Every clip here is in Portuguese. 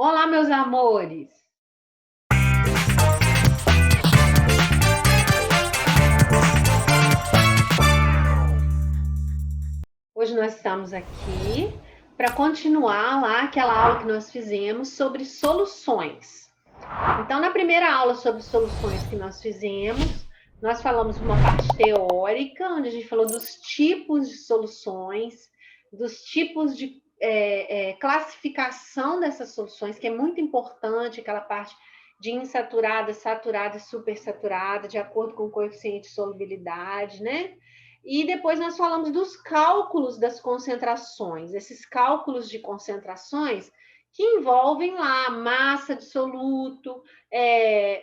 Olá, meus amores! Hoje nós estamos aqui para continuar lá aquela aula que nós fizemos sobre soluções. Então, na primeira aula sobre soluções que nós fizemos, nós falamos uma parte teórica, onde a gente falou dos tipos de soluções, dos tipos de classificação dessas soluções, que é muito importante, aquela parte de insaturada, saturada e supersaturada, de acordo com o coeficiente de solubilidade, né? E depois nós falamos dos cálculos das concentrações, esses cálculos de concentrações que envolvem lá massa de soluto,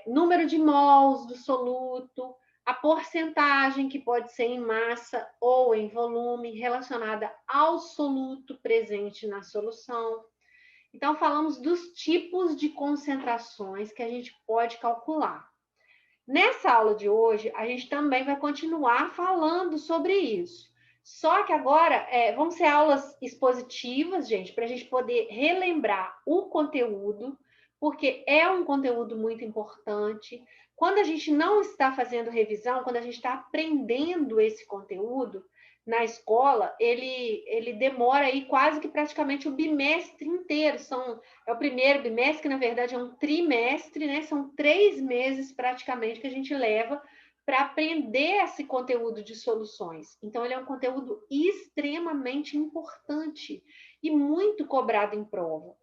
número de mols do soluto, a porcentagem que pode ser em massa ou em volume relacionada ao soluto presente na solução. Então, falamos dos tipos de concentrações que a gente pode calcular. Nessa aula de hoje, a gente também vai continuar falando sobre isso. Só que agora vão ser aulas expositivas, gente, para a gente poder relembrar o conteúdo, porque é um conteúdo muito importante. Quando a gente não está fazendo revisão, quando a gente está aprendendo esse conteúdo na escola, ele demora aí quase que praticamente o bimestre inteiro. É o primeiro bimestre, que na verdade é um trimestre, né? São 3 meses praticamente que a gente leva para aprender esse conteúdo de soluções. Então, ele é um conteúdo extremamente importante e muito cobrado em prova.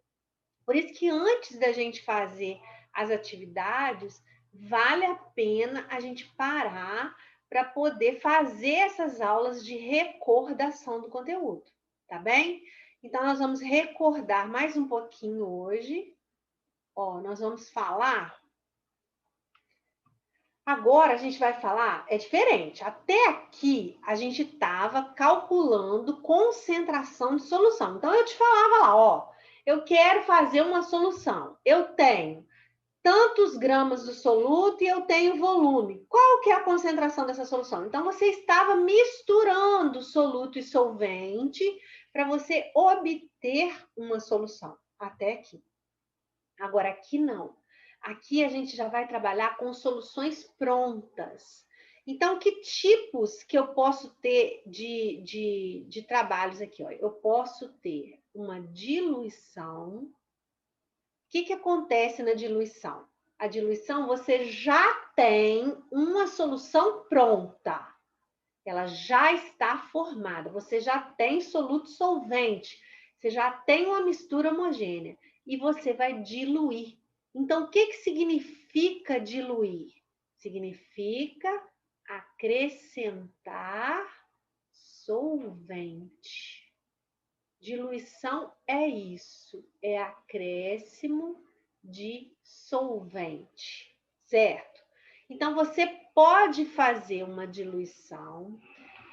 Por isso que antes da gente fazer as atividades, vale a pena a gente parar para poder fazer essas aulas de recordação do conteúdo, tá bem? Então, nós vamos recordar mais um pouquinho hoje. Ó, nós vamos falar. Agora a gente vai falar, é diferente. Até aqui a gente estava calculando concentração de solução. Então eu te falava lá, ó, eu quero fazer uma solução. Eu tenho tantos gramas do soluto e eu tenho volume. Qual que é a concentração dessa solução? Então você estava misturando soluto e solvente para você obter uma solução. Até aqui. Agora aqui não. Aqui a gente já vai trabalhar com soluções prontas. Então, que tipos que eu posso ter de trabalhos aqui? Ó? Eu posso ter uma diluição. O que acontece na diluição? A diluição, você já tem uma solução pronta. Ela já está formada. Você já tem soluto solvente. Você já tem uma mistura homogênea. E você vai diluir. Então, o que significa diluir? Significa acrescentar solvente. Diluição é isso, é acréscimo de solvente, certo? Então, você pode fazer uma diluição,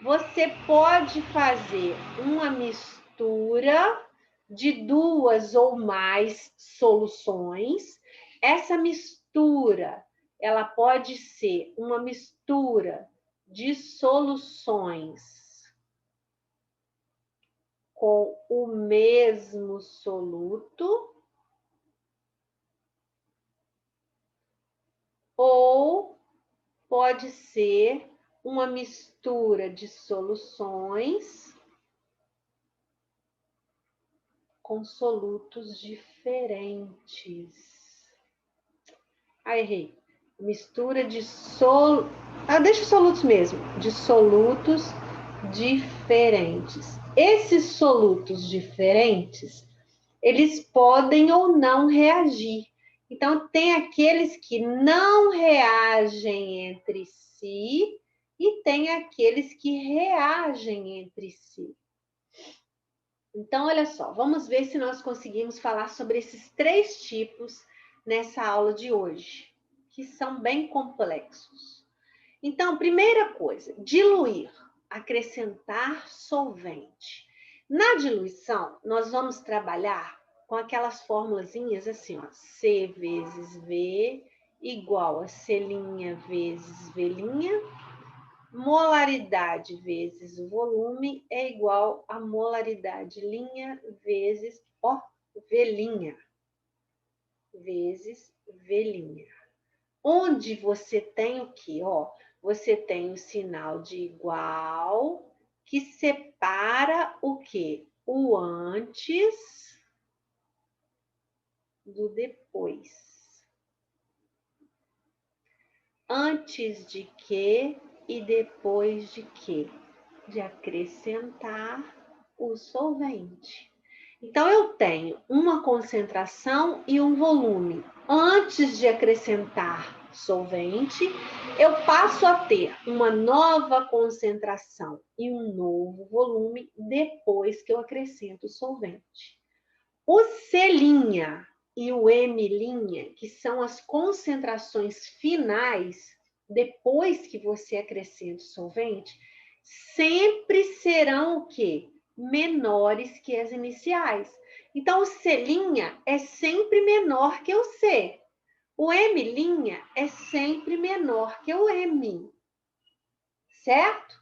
você pode fazer uma mistura de 2 ou mais soluções. Essa mistura, ela pode ser uma mistura de soluções com o mesmo soluto ou pode ser uma mistura de soluções com solutos diferentes. Ah, errei. Mistura de deixa os solutos mesmo. De solutos diferentes. Esses solutos diferentes, eles podem ou não reagir. Então, tem aqueles que não reagem entre si e tem aqueles que reagem entre si. Então, olha só, vamos ver se nós conseguimos falar sobre esses 3 tipos nessa aula de hoje, que são bem complexos. Então, primeira coisa, diluir, acrescentar solvente. Na diluição, nós vamos trabalhar com aquelas formulazinhas assim, ó, C vezes V igual a C' vezes V', molaridade vezes o volume é igual a molaridade linha vezes, ó, V' vezes V'. Onde você tem o quê? Ó, você tem o sinal de igual que separa o quê? O antes do depois. Antes de que e depois de que? De acrescentar o solvente. Então, eu tenho uma concentração e um volume. Antes de acrescentar solvente, eu passo a ter uma nova concentração e um novo volume depois que eu acrescento o solvente. O C' e o M', que são as concentrações finais, depois que você acrescenta o solvente, sempre serão o quê? Menores que as iniciais. Então, o C' é sempre menor que o C. O M' é sempre menor que o M. Certo?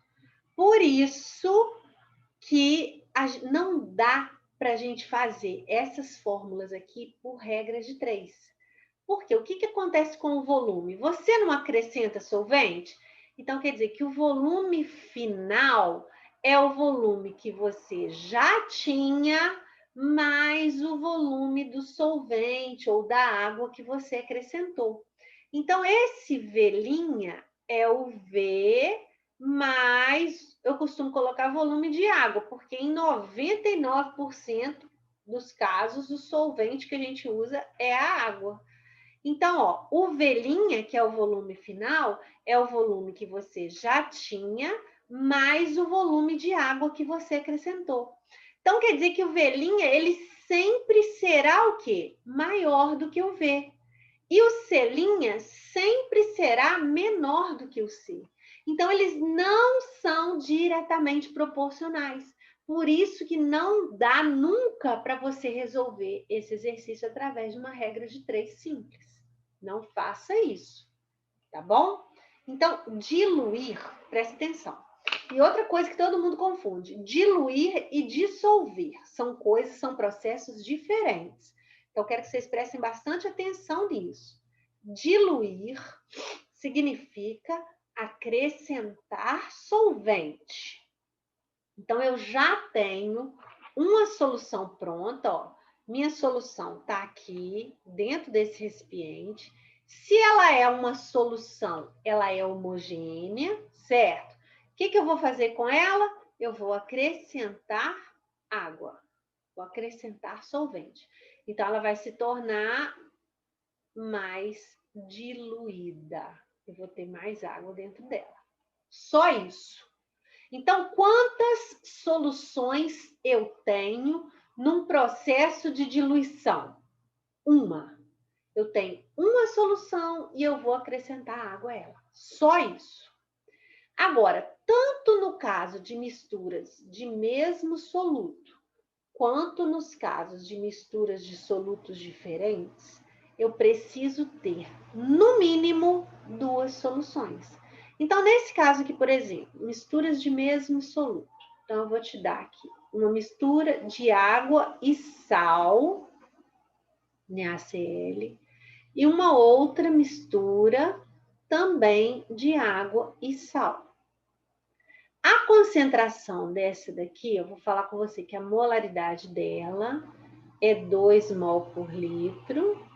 Por isso que não dá para a gente fazer essas fórmulas aqui por regra de 3. Porque o que acontece com o volume? Você não acrescenta solvente? Então, quer dizer que o volume final é o volume que você já tinha, mais o volume do solvente ou da água que você acrescentou. Então, esse V' é o V mais, eu costumo colocar volume de água, porque em 99% dos casos, o solvente que a gente usa é a água. Então, ó, o V', que é o volume final, é o volume que você já tinha, mais o volume de água que você acrescentou. Então, quer dizer que o V', ele sempre será o quê? Maior do que o V. E o C' sempre será menor do que o C. Então, eles não são diretamente proporcionais. Por isso que não dá nunca para você resolver esse exercício através de uma regra de 3 simples. Não faça isso, tá bom? Então, diluir, presta atenção. E outra coisa que todo mundo confunde, diluir e dissolver. São coisas, são processos diferentes. Então, eu quero que vocês prestem bastante atenção nisso. Diluir significa acrescentar solvente. Então, eu já tenho uma solução pronta, ó. Minha solução está aqui, dentro desse recipiente. Se ela é uma solução, ela é homogênea, certo? O que eu vou fazer com ela? Eu vou acrescentar água. Vou acrescentar solvente. Então, ela vai se tornar mais diluída. Eu vou ter mais água dentro dela. Só isso. Então, quantas soluções eu tenho num processo de diluição? Uma. Eu tenho uma solução e eu vou acrescentar água a ela. Só isso. Agora, tanto no caso de misturas de mesmo soluto, quanto nos casos de misturas de solutos diferentes, eu preciso ter, no mínimo, 2 soluções. Então, nesse caso aqui, por exemplo, misturas de mesmo soluto. Então, eu vou te dar aqui uma mistura de água e sal, NaCl, e uma outra mistura também de água e sal. A concentração dessa daqui, eu vou falar com você que a molaridade dela é 2 mol por litro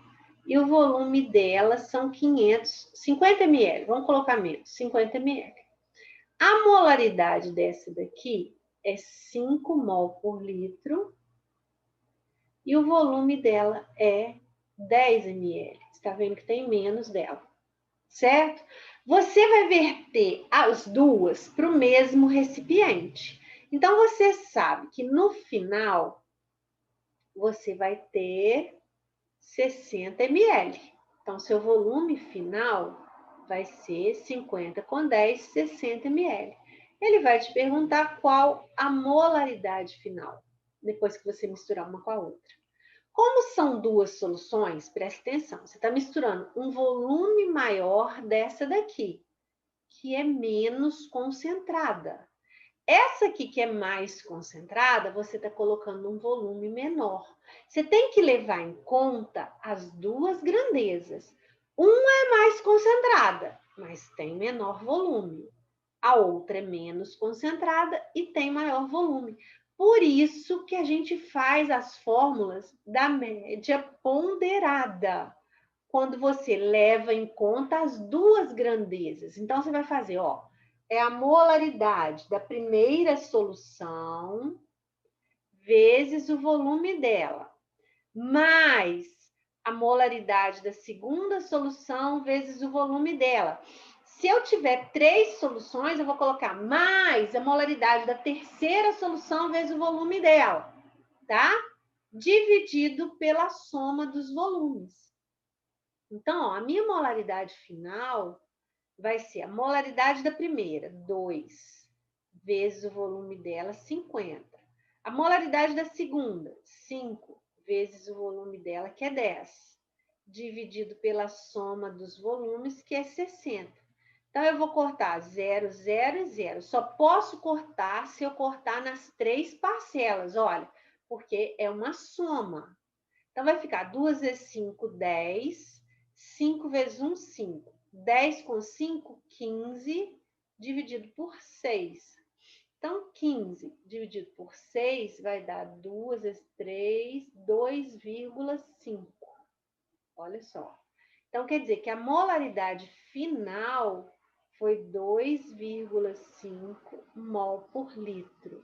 e o volume dela são 50 ml. Vamos colocar menos, 50 ml. A molaridade dessa daqui é 5 mol por litro e o volume dela é 10 ml. Está vendo que tem menos dela, certo? Você vai verter as duas para o mesmo recipiente. Então, você sabe que no final, você vai ter 60 ml. Então, seu volume final vai ser 50 com 10, 60 ml. Ele vai te perguntar qual a molaridade final, depois que você misturar uma com a outra. Como são duas soluções, preste atenção, você está misturando um volume maior dessa daqui, que é menos concentrada. Essa aqui que é mais concentrada, você está colocando um volume menor. Você tem que levar em conta as duas grandezas. Uma é mais concentrada, mas tem menor volume. A outra é menos concentrada e tem maior volume. Por isso que a gente faz as fórmulas da média ponderada, quando você leva em conta as duas grandezas. Então, você vai fazer, ó, é a molaridade da primeira solução vezes o volume dela, mais a molaridade da segunda solução vezes o volume dela. Se eu tiver 3 soluções, eu vou colocar mais a molaridade da terceira solução vezes o volume dela, tá? Dividido pela soma dos volumes. Então, ó, a minha molaridade final vai ser a molaridade da primeira, 2, vezes o volume dela, 50. A molaridade da segunda, 5, vezes o volume dela, que é 10, dividido pela soma dos volumes, que é 60. Então, eu vou cortar 0, 0 e 0. Só posso cortar se eu cortar nas 3 parcelas, olha, porque é uma soma. Então, vai ficar 2 vezes 5, 10. 5 vezes 1, 5. 10 com 5, 15, dividido por 6. Então, 15 dividido por 6 vai dar 2 vezes 3, 2,5. Olha só. Então, quer dizer que a molaridade final foi 2,5 mol por litro.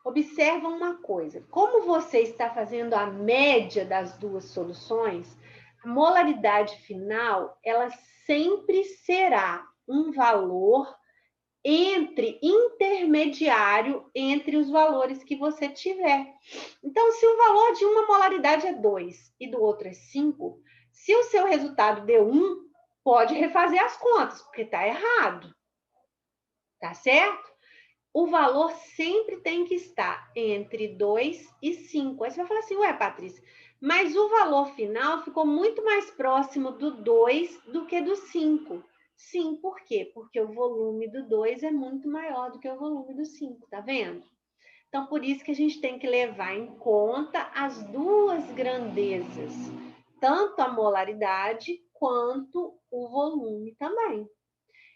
Observa uma coisa, como você está fazendo a média das duas soluções, a molaridade final, ela sempre será um valor intermediário entre os valores que você tiver. Então, se o valor de uma molaridade é 2 e do outro é 5, se o seu resultado deu 1, pode refazer as contas, porque está errado. Tá certo? O valor sempre tem que estar entre 2 e 5. Aí você vai falar assim, ué, Patrícia, mas o valor final ficou muito mais próximo do 2 do que do 5. Sim, por quê? Porque o volume do 2 é muito maior do que o volume do 5, tá vendo? Então, por isso que a gente tem que levar em conta as duas grandezas, tanto a molaridade quanto o volume também.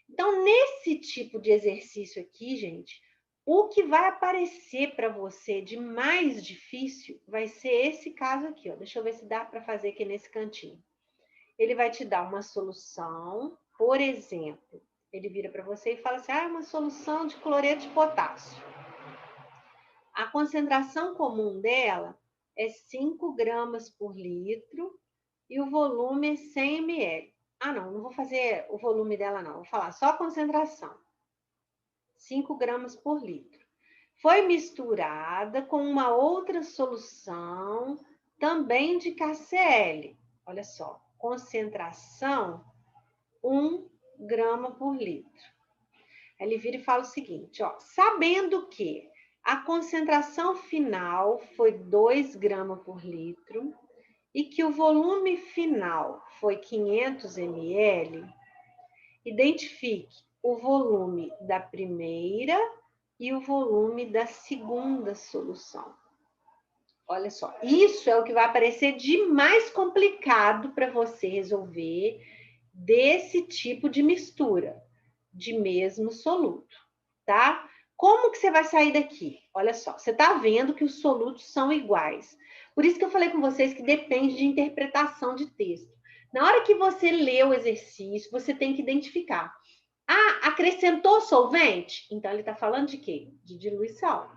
Então, nesse tipo de exercício aqui, gente, o que vai aparecer para você de mais difícil vai ser esse caso aqui, ó. Deixa eu ver se dá para fazer aqui nesse cantinho. Ele vai te dar uma solução, por exemplo, ele vira para você e fala assim, ah, é uma solução de cloreto de potássio. A concentração comum dela é 5 gramas por litro e o volume é 100 ml. Ah, não vou fazer o volume dela, não. Vou falar só a concentração. 5 gramas por litro. Foi misturada com uma outra solução, também de KCl. Olha só, concentração 1 grama por litro. Ele vira e fala o seguinte, ó, sabendo que a concentração final foi 2 gramas por litro e que o volume final foi 500 ml, identifique o volume da primeira e o volume da segunda solução. Olha só, isso é o que vai aparecer de mais complicado para você resolver desse tipo de mistura, de mesmo soluto, tá? Como que você vai sair daqui? Olha só, você está vendo que os solutos são iguais. Por isso que eu falei com vocês que depende de interpretação de texto. Na hora que você lê o exercício, você tem que identificar. Ah, acrescentou solvente? Então, ele está falando de quê? De diluição.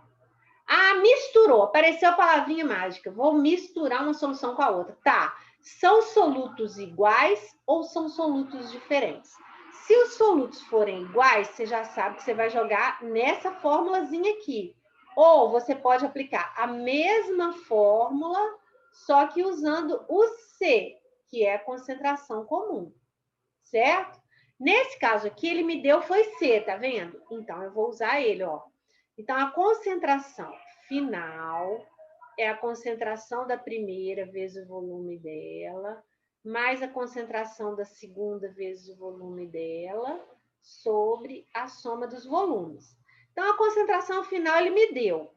Ah, misturou, apareceu a palavrinha mágica. Vou misturar uma solução com a outra. Tá, são solutos iguais ou são solutos diferentes? Se os solutos forem iguais, você já sabe que você vai jogar nessa formulazinha aqui. Ou você pode aplicar a mesma fórmula, só que usando o C, que é a concentração comum, certo? Nesse caso aqui, ele me deu foi C, tá vendo? Então, eu vou usar ele, ó. Então, a concentração final é a concentração da primeira vezes o volume dela, mais a concentração da segunda vezes o volume dela, sobre a soma dos volumes. Então, a concentração final ele me deu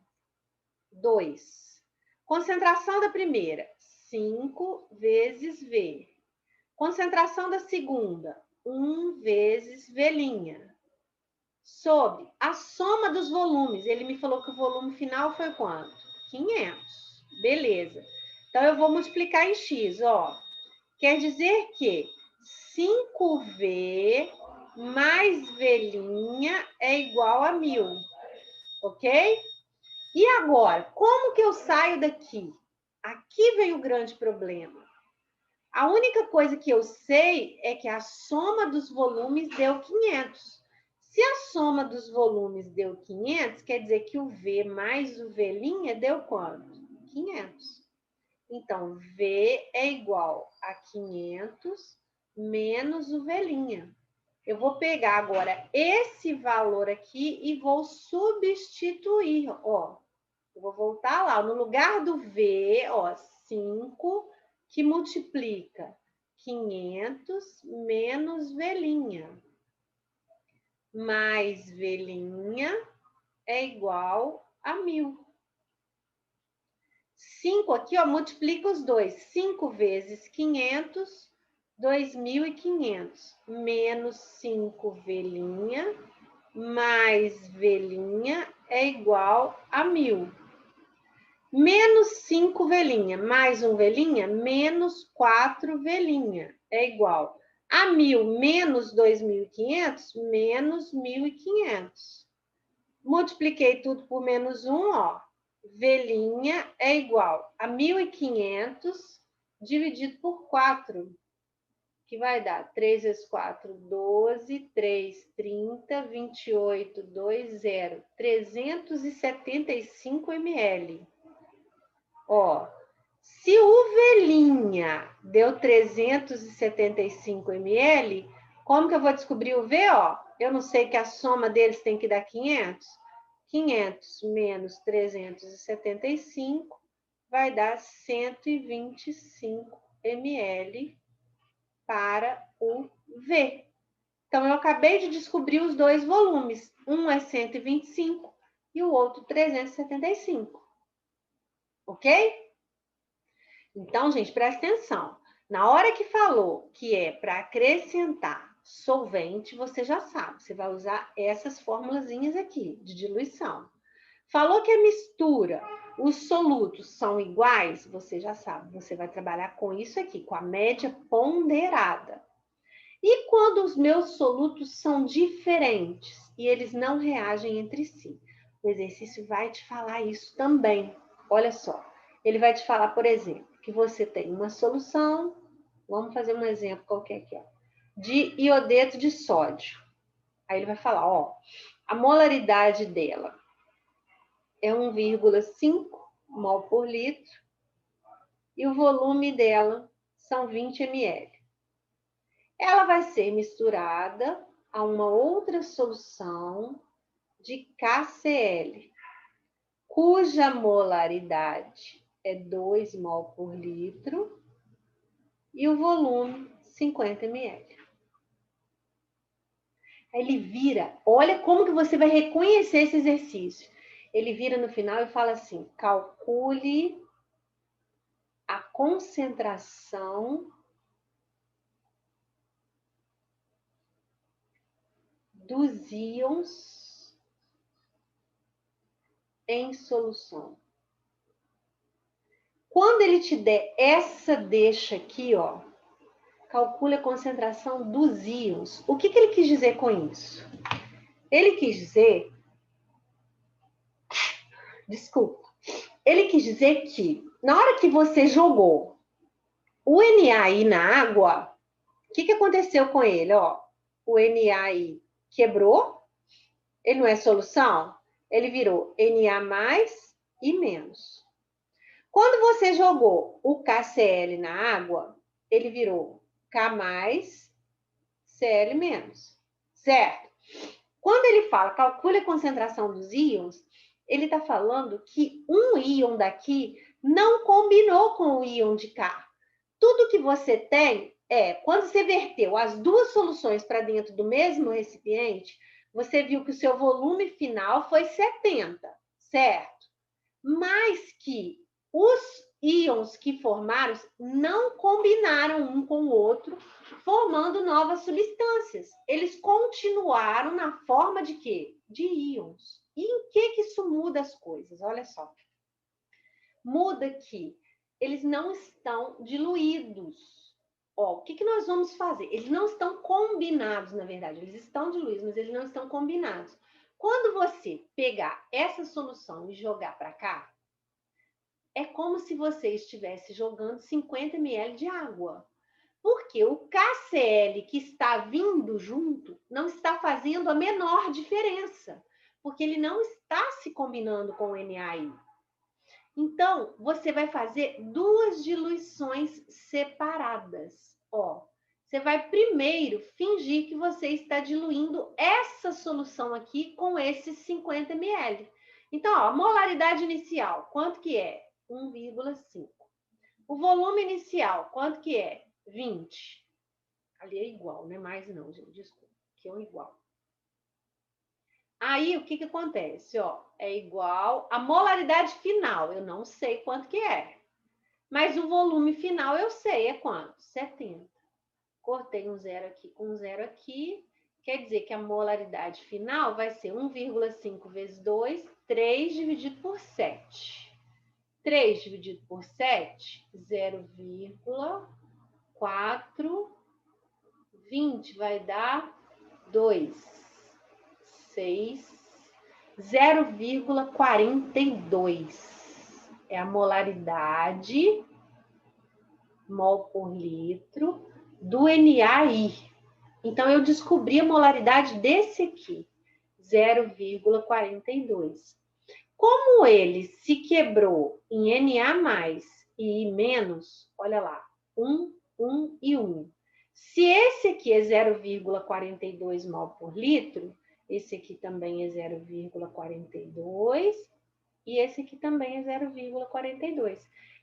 2. Concentração da primeira, 5 vezes V. Concentração da segunda, 1 vezes V'. Sobre a soma dos volumes. Ele me falou que o volume final foi quanto? 500. Beleza. Então, eu vou multiplicar em x, ó. Quer dizer que 5V mais V' é igual a 1000. Ok? E agora, como que eu saio daqui? Aqui vem o grande problema. A única coisa que eu sei é que a soma dos volumes deu 500. Se a soma dos volumes deu 500, quer dizer que o V mais o V' deu quanto? 500. Então, V é igual a 500 menos o V'. Eu vou pegar agora esse valor aqui e vou substituir, ó. Eu vou voltar lá, no lugar do V, ó, 5, que multiplica 500 menos V'. Mais V' é igual a 1000. 5 aqui, ó, multiplica os dois. 5 vezes 500, 2.500. Menos 5V' mais V' é igual a 1000. Menos 5V' mais um V', menos 4V' é igual a 1000 menos 2.500, menos 1.500. Multipliquei tudo por menos 1, ó. V' é igual a 1.500 dividido por 4, que vai dar 3 vezes 4, 12, 3, 30, 28, 2, 0, 375 ml. Ó, se o V' deu 375 ml, como que eu vou descobrir o V, ó? Eu não sei que a soma deles tem que dar 500. 500 menos 375 vai dar 125 ml para o V. Então, eu acabei de descobrir os dois volumes. Um é 125 e o outro 375. Ok? Então, gente, presta atenção. Na hora que falou que é para acrescentar solvente, você já sabe. Você vai usar essas formulazinhas aqui de diluição. Falou que a mistura, os solutos são iguais, você já sabe. Você vai trabalhar com isso aqui, com a média ponderada. E quando os meus solutos são diferentes e eles não reagem entre si? O exercício vai te falar isso também. Olha só, ele vai te falar, por exemplo, que você tem uma solução, vamos fazer um exemplo qualquer aqui, ó, de iodeto de sódio. Aí ele vai falar, ó, a molaridade dela é 1,5 mol por litro e o volume dela são 20 ml. Ela vai ser misturada a uma outra solução de KCl, cuja molaridade é 2 mol por litro e o volume 50 ml. Aí ele vira, olha como que você vai reconhecer esse exercício. Ele vira no final e fala assim, calcule a concentração dos íons em solução. Quando ele te der essa deixa aqui, ó, calcule a concentração dos íons. O que ele quis dizer com isso? Ele quis dizer, Desculpa. Ele quis dizer que, na hora que você jogou o NaI na água, o que aconteceu com ele? Ó, o NaI quebrou, ele não é solução, ele virou Na mais e menos. Quando você jogou o KCl na água, ele virou K mais, Cl menos, certo? Quando ele fala calcule a concentração dos íons, ele está falando que um íon daqui não combinou com o íon de cá. Tudo que você tem quando você verteu as duas soluções para dentro do mesmo recipiente, você viu que o seu volume final foi 70, certo? Mas que os íons que formaram não combinaram um com o outro, formando novas substâncias. Eles continuaram na forma de quê? De íons. E em que isso muda as coisas? Olha só. Muda que eles não estão diluídos. Ó, o que nós vamos fazer? Eles não estão combinados, na verdade. Eles estão diluídos, mas eles não estão combinados. Quando você pegar essa solução e jogar para cá, é como se você estivesse jogando 50 ml de água. Porque o KCl que está vindo junto não está fazendo a menor diferença. Porque ele não está se combinando com o NaI. Então, você vai fazer duas diluições separadas. Ó, você vai primeiro fingir que você está diluindo essa solução aqui com esses 50 ml. Então, ó, a molaridade inicial, quanto que é? 1,5. O volume inicial, quanto que é? 20. Ali é igual, não é mais não, gente, desculpa, que é um igual. Aí, o que acontece? Ó, é igual a molaridade final, eu não sei quanto que é. Mas o volume final eu sei, é quanto? 70. Cortei um zero aqui com um zero aqui, quer dizer que a molaridade final vai ser 1,5 vezes 2, 3 dividido por 7. 3 dividido por 7, 0,4, 20 vai dar 2, 6, 0,42. É a molaridade, mol por litro, do NaI. Então, eu descobri a molaridade desse aqui, 0,42. Como ele se quebrou em Na+, e I-, olha lá, 1, 1 e 1. Se esse aqui é 0,42 mol por litro, esse aqui também é 0,42 e esse aqui também é 0,42.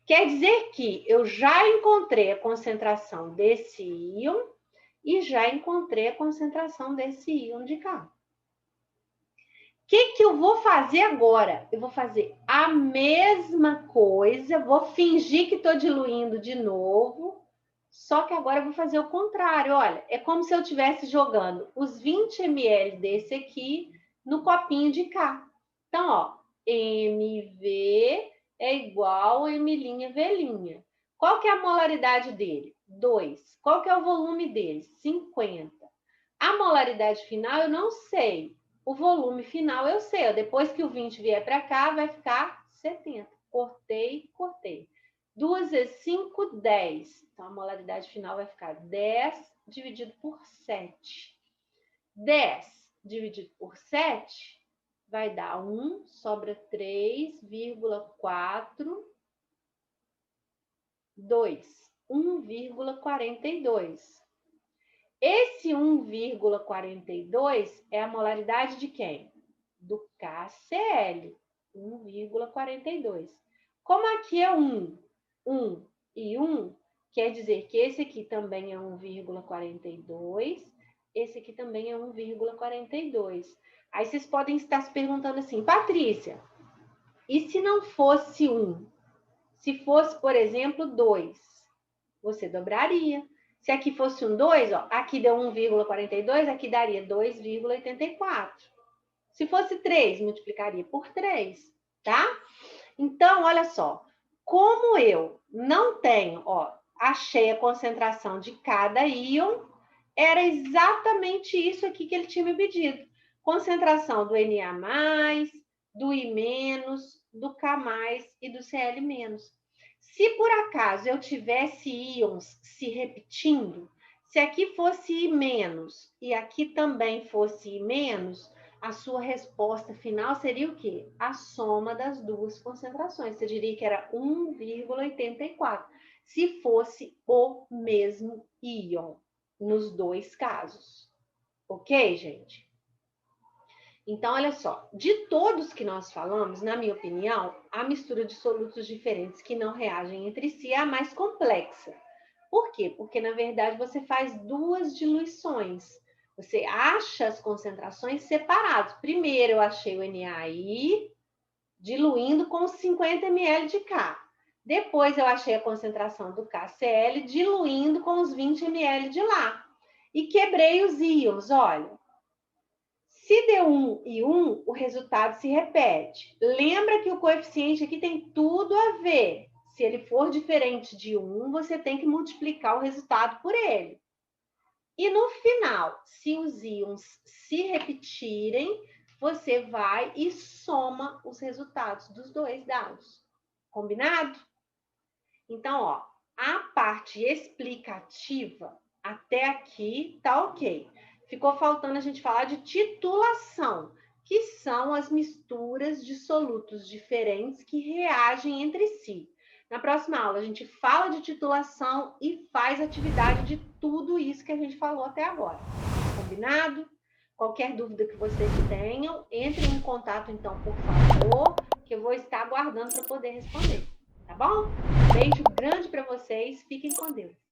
Quer dizer que eu já encontrei a concentração desse íon e já encontrei a concentração desse íon de cá. O que eu vou fazer agora? Eu vou fazer a mesma coisa, vou fingir que estou diluindo de novo, só que agora eu vou fazer o contrário. Olha, é como se eu estivesse jogando os 20 ml desse aqui no copinho de cá. Então, ó, MV é igual a M'V'. Qual que é a molaridade dele? 2. Qual que é o volume dele? 50. A molaridade final eu não sei. O volume final eu sei, ó, depois que o 20 vier para cá, vai ficar 70. Cortei, cortei. 2 vezes 5, 10. Então, a molaridade final vai ficar 10 dividido por 7. 10 dividido por 7 vai dar 1, sobra 3,4, 2. 1,42. Esse 1,42 é a molaridade de quem? Do KCl, 1,42. Como aqui é 1 e 1, quer dizer que esse aqui também é 1,42, esse aqui também é 1,42. Aí vocês podem estar se perguntando assim, Patrícia, e se não fosse 1? Se fosse, por exemplo, 2, você dobraria. Se aqui fosse um 2, ó, aqui deu 1,42, aqui daria 2,84. Se fosse 3, multiplicaria por 3, tá? Então, olha só, como eu não tenho, ó, achei a concentração de cada íon, era exatamente isso aqui que ele tinha me pedido. Concentração do Na+, do I-, do K+, e do Cl-. Se por acaso eu tivesse íons se repetindo, se aqui fosse I- e aqui também fosse I-, a sua resposta final seria o quê? A soma das duas concentrações. Você diria que era 1,84, se fosse o mesmo íon, nos dois casos. Ok, gente? Então, olha só, de todos que nós falamos, na minha opinião, a mistura de solutos diferentes que não reagem entre si é a mais complexa. Por quê? Porque, na verdade, você faz duas diluições. Você acha as concentrações separadas. Primeiro, eu achei o NaI diluindo com 50 ml de K. Depois, eu achei a concentração do KCl diluindo com os 20 ml de lá. E quebrei os íons, olha. Se deu 1 e 1, o resultado se repete. Lembra que o coeficiente aqui tem tudo a ver. Se ele for diferente de 1, você tem que multiplicar o resultado por ele. E no final, se os íons se repetirem, você vai e soma os resultados dos dois dados. Combinado? Então, ó, a parte explicativa até aqui tá ok. Ficou faltando a gente falar de titulação, que são as misturas de solutos diferentes que reagem entre si. Na próxima aula, a gente fala de titulação e faz atividade de tudo isso que a gente falou até agora. Combinado? Qualquer dúvida que vocês tenham, entrem em contato, então, por favor, que eu vou estar aguardando para poder responder. Tá bom? Beijo grande para vocês. Fiquem com Deus.